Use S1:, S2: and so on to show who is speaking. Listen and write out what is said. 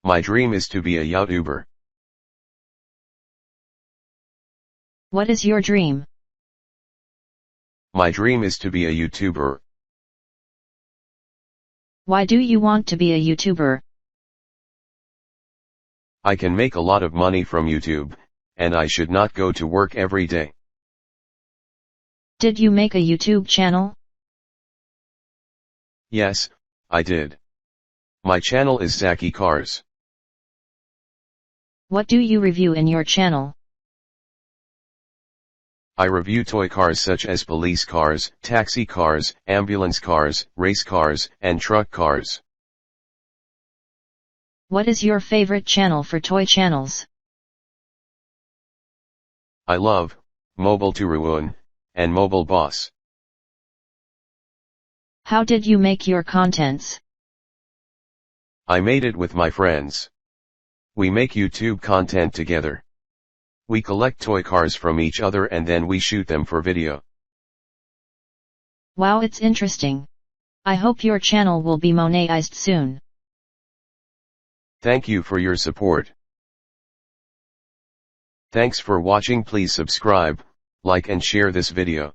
S1: My dream is to be a YouTuber.
S2: What is your dream?
S1: My dream is to be a YouTuber.
S2: Why do you want to be a YouTuber?
S1: I can make a lot of money from YouTube, and I should not go to work every day.
S2: Did you make a YouTube channel?
S1: Yes, I did. My channel is Zaki Cars.
S2: What do you review in your channel?
S1: I review toy cars such as police cars, taxi cars, ambulance cars, race cars, and truck cars.
S2: What is your favorite channel for toy channels?
S1: I love Mobile Turuan and Mobile Boss.
S2: How did you make your contents?
S1: I made it with my friends. We make YouTube content together. We collect toy cars from each other and then we shoot them for video.
S2: Wow, it's interesting. I hope your channel will be monetized soon.
S1: Thank you for your support. Thanks for watching. Please subscribe, like and share this video.